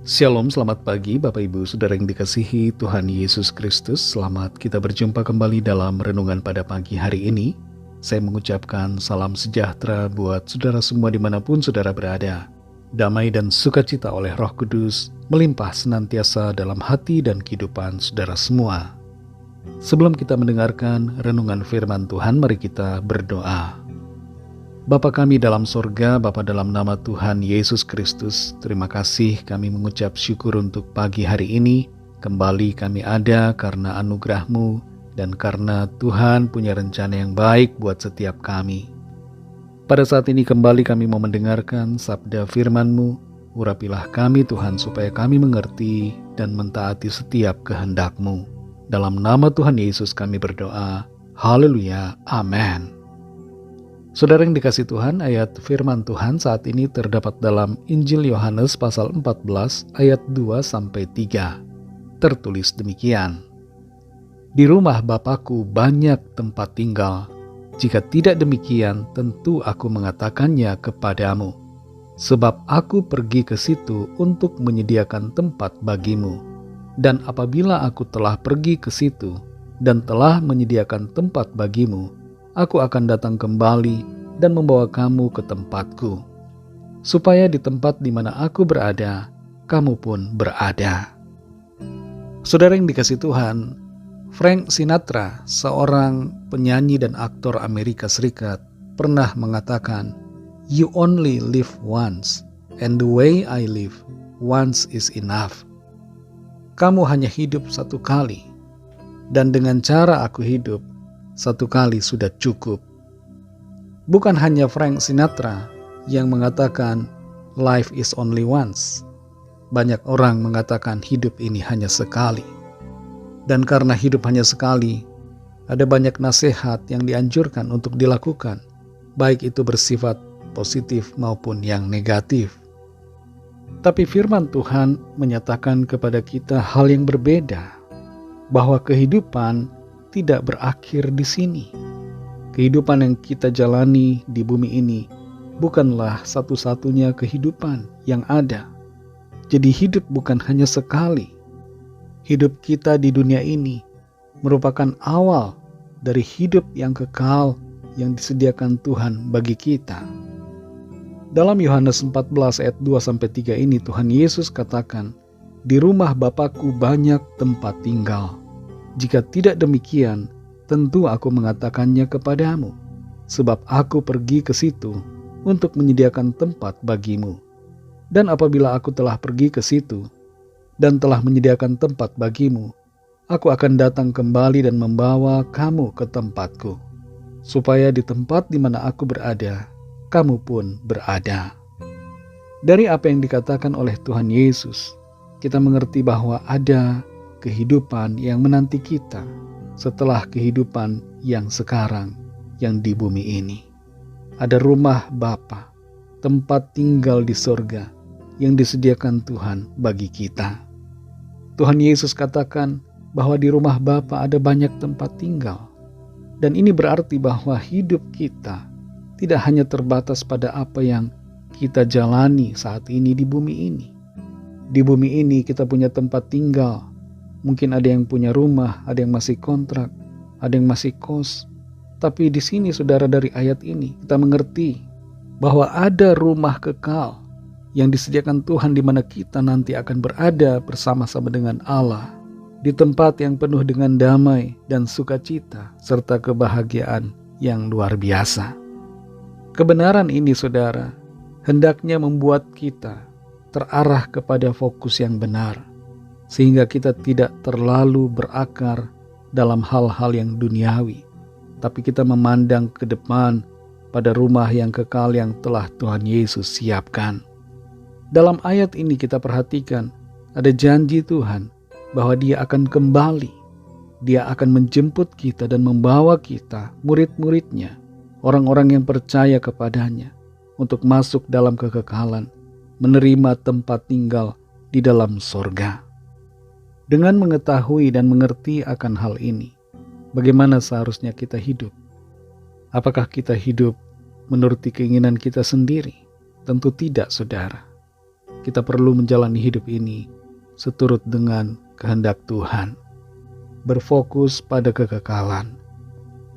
Shalom, selamat pagi Bapak Ibu Saudara yang dikasihi Tuhan Yesus Kristus. Selamat kita berjumpa kembali dalam renungan pada pagi hari ini. Saya mengucapkan salam sejahtera buat saudara semua dimanapun saudara berada. Damai dan sukacita oleh Roh Kudus melimpah senantiasa dalam hati dan kehidupan saudara semua. Sebelum kita mendengarkan renungan firman Tuhan, mari kita berdoa. Bapa kami dalam sorga, Bapa dalam nama Tuhan Yesus Kristus, terima kasih kami mengucap syukur untuk pagi hari ini. Kembali kami ada karena anugerah-Mu dan karena Tuhan punya rencana yang baik buat setiap kami. Pada saat ini kembali kami mau mendengarkan sabda firman-Mu. Urapilah kami Tuhan supaya kami mengerti dan mentaati setiap kehendak-Mu. Dalam nama Tuhan Yesus kami berdoa. Haleluya. Amin. Saudara yang dikasih Tuhan, ayat firman Tuhan saat ini terdapat dalam Injil Yohanes pasal 14 ayat 2-3. Tertulis demikian. Di rumah Bapakku banyak tempat tinggal. Jika tidak demikian, tentu aku mengatakannya kepadamu. Sebab aku pergi ke situ untuk menyediakan tempat bagimu. Dan apabila aku telah pergi ke situ dan telah menyediakan tempat bagimu, aku akan datang kembali dan membawa kamu ke tempatku, supaya di tempat di mana aku berada, kamu pun berada. Saudara yang dikasih Tuhan, Frank Sinatra, seorang penyanyi dan aktor Amerika Serikat, pernah mengatakan, "You only live once, and the way I live, once is enough." Kamu hanya hidup satu kali, dan dengan cara aku hidup, satu kali sudah cukup. Bukan hanya Frank Sinatra yang mengatakan life is only once. Banyak orang mengatakan hidup ini hanya sekali. Dan karena hidup hanya sekali, ada banyak nasihat yang dianjurkan untuk dilakukan, baik itu bersifat positif maupun yang negatif. Tapi firman Tuhan menyatakan kepada kita hal yang berbeda, bahwa kehidupan tidak berakhir di sini. Kehidupan yang kita jalani di bumi ini bukanlah satu-satunya kehidupan yang ada. Jadi hidup bukan hanya sekali. Hidup kita di dunia ini merupakan awal dari hidup yang kekal yang disediakan Tuhan bagi kita. Dalam Yohanes 14 ayat 2-3 ini Tuhan Yesus katakan, "Di rumah Bapakku banyak tempat tinggal. Jika tidak demikian, tentu aku mengatakannya kepadamu, sebab aku pergi ke situ untuk menyediakan tempat bagimu. Dan apabila aku telah pergi ke situ dan telah menyediakan tempat bagimu, aku akan datang kembali dan membawa kamu ke tempatku, supaya di tempat di mana aku berada, kamu pun berada." Dari apa yang dikatakan oleh Tuhan Yesus, kita mengerti bahwa ada kehidupan yang menanti kita setelah kehidupan yang sekarang yang di bumi ini. Ada rumah Bapa, tempat tinggal di sorga yang disediakan Tuhan bagi kita. Tuhan Yesus katakan bahwa di rumah Bapa ada banyak tempat tinggal. Dan ini berarti bahwa hidup kita tidak hanya terbatas pada apa yang kita jalani saat ini di bumi ini. Di bumi ini kita punya tempat tinggal. Mungkin ada yang punya rumah, ada yang masih kontrak, ada yang masih kos. Tapi di sini saudara, dari ayat ini kita mengerti bahwa ada rumah kekal yang disediakan Tuhan di mana kita nanti akan berada bersama-sama dengan Allah. Di tempat yang penuh dengan damai dan sukacita serta kebahagiaan yang luar biasa. Kebenaran ini saudara, hendaknya membuat kita terarah kepada fokus yang benar, sehingga kita tidak terlalu berakar dalam hal-hal yang duniawi, tapi kita memandang ke depan pada rumah yang kekal yang telah Tuhan Yesus siapkan. Dalam ayat ini kita perhatikan ada janji Tuhan bahwa Dia akan kembali. Dia akan menjemput kita dan membawa kita, murid-muridnya, orang-orang yang percaya kepadanya, untuk masuk dalam kekekalan, menerima tempat tinggal di dalam sorga. Dengan mengetahui dan mengerti akan hal ini, bagaimana seharusnya kita hidup? Apakah kita hidup menuruti keinginan kita sendiri? Tentu tidak, saudara. kita perlu menjalani hidup ini seturut dengan kehendak Tuhan. Berfokus pada kekekalan.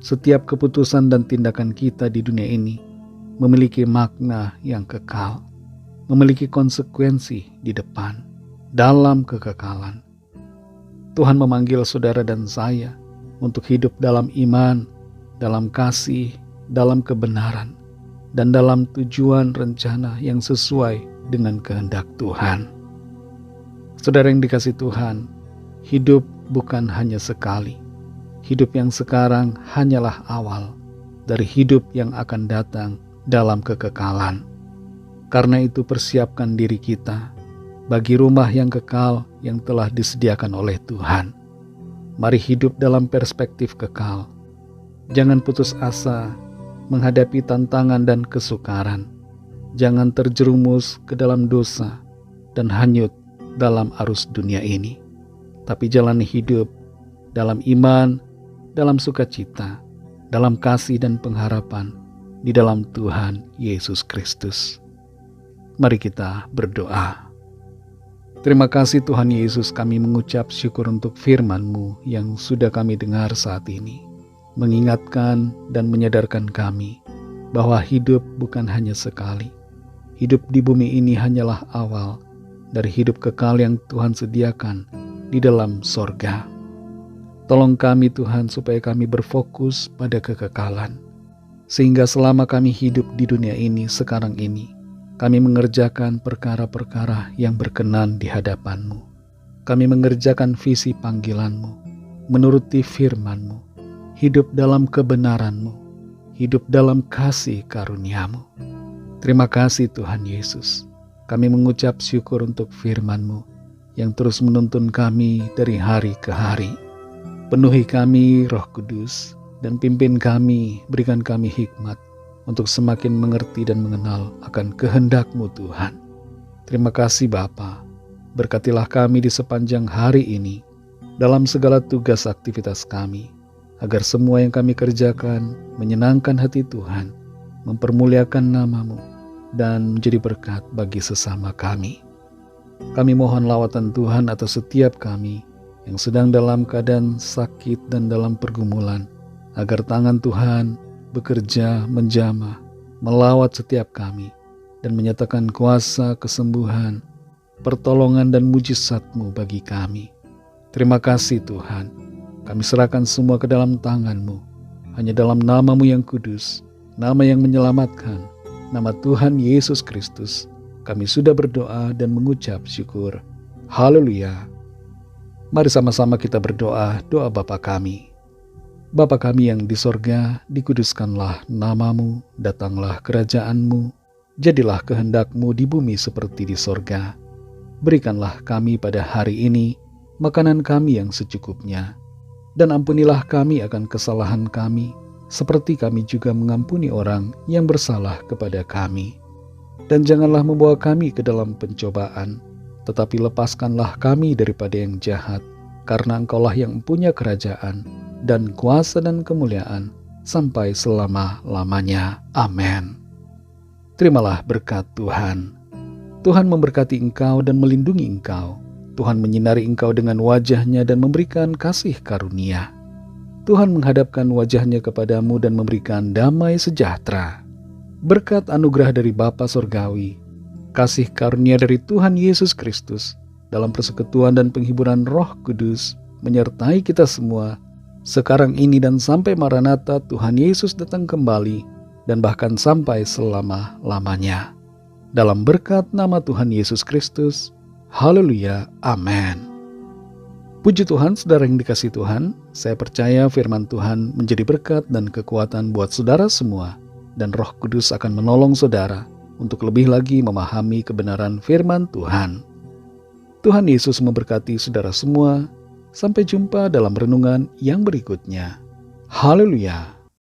Setiap keputusan dan tindakan kita di dunia ini memiliki makna yang kekal, memiliki konsekuensi di depan, dalam kekekalan. Tuhan memanggil saudara dan saya untuk hidup dalam iman, dalam kasih, dalam kebenaran, dan dalam tujuan rencana yang sesuai dengan kehendak Tuhan. Saudara yang dikasihi Tuhan, hidup bukan hanya sekali. Hidup yang sekarang hanyalah awal dari hidup yang akan datang dalam kekekalan. Karena itu persiapkan diri kita bagi rumah yang kekal yang telah disediakan oleh Tuhan. Mari hidup dalam perspektif kekal. Jangan putus asa menghadapi tantangan dan kesukaran. Jangan terjerumus ke dalam dosa dan hanyut dalam arus dunia ini. Tapi jalani hidup dalam iman, dalam sukacita, dalam kasih dan pengharapan di dalam Tuhan Yesus Kristus. Mari kita berdoa. Terima kasih Tuhan Yesus, kami mengucap syukur untuk firman-Mu yang sudah kami dengar saat ini. Mengingatkan dan menyadarkan kami bahwa hidup bukan hanya sekali. Hidup di bumi ini hanyalah awal dari hidup kekal yang Tuhan sediakan di dalam sorga. Tolong kami Tuhan supaya kami berfokus pada kekekalan. Sehingga selama kami hidup di dunia ini sekarang ini, kami mengerjakan perkara-perkara yang berkenan di hadapan-Mu. Kami mengerjakan visi panggilan-Mu, menuruti firman-Mu, hidup dalam kebenaran-Mu, hidup dalam kasih karunia-Mu. Terima kasih Tuhan Yesus. Kami mengucap syukur untuk firman-Mu yang terus menuntun kami dari hari ke hari. Penuhi kami Roh Kudus dan pimpin kami, berikan kami hikmat untuk semakin mengerti dan mengenal akan kehendak-Mu Tuhan. Terima kasih Bapa. Berkatilah kami di sepanjang hari ini dalam segala tugas aktivitas kami, agar semua yang kami kerjakan menyenangkan hati Tuhan, mempermuliakan nama-Mu, dan menjadi berkat bagi sesama kami. Kami mohon lawatan Tuhan atas setiap kami yang sedang dalam keadaan sakit dan dalam pergumulan, agar tangan Tuhan bekerja menjamah, melawat setiap kami, dan menyatakan kuasa kesembuhan, pertolongan dan mujizat-Mu bagi kami. Terima kasih Tuhan. Kami serahkan semua ke dalam tangan-Mu. Hanya dalam nama-Mu yang kudus, nama yang menyelamatkan, nama Tuhan Yesus Kristus, kami sudah berdoa dan mengucap syukur. Haleluya. Mari sama-sama kita berdoa doa Bapa kami. Bapa kami yang di sorga, dikuduskanlah nama-Mu, datanglah kerajaan-Mu, jadilah kehendak-Mu di bumi seperti di sorga. Berikanlah kami pada hari ini makanan kami yang secukupnya, dan ampunilah kami akan kesalahan kami, seperti kami juga mengampuni orang yang bersalah kepada kami. Dan janganlah membawa kami ke dalam pencobaan, tetapi lepaskanlah kami daripada yang jahat, karena Engkaulah yang punya kerajaan, dan kuasa dan kemuliaan, sampai selama-lamanya. Amin. Terimalah berkat Tuhan. Tuhan memberkati engkau dan melindungi engkau. Tuhan menyinari engkau dengan wajah-Nya dan memberikan kasih karunia. Tuhan menghadapkan wajah-Nya kepadamu dan memberikan damai sejahtera. Berkat anugerah dari Bapa Sorgawi, kasih karunia dari Tuhan Yesus Kristus, dalam persekutuan dan penghiburan Roh Kudus, menyertai kita semua, sekarang ini dan sampai Maranatha Tuhan Yesus datang kembali, dan bahkan sampai selama-lamanya. Dalam berkat nama Tuhan Yesus Kristus, haleluya, amin. Puji Tuhan, saudara yang dikasihi Tuhan, saya percaya firman Tuhan menjadi berkat dan kekuatan buat saudara semua, dan Roh Kudus akan menolong saudara untuk lebih lagi memahami kebenaran firman Tuhan. Tuhan Yesus memberkati saudara semua. Sampai jumpa dalam renungan yang berikutnya. Haleluya.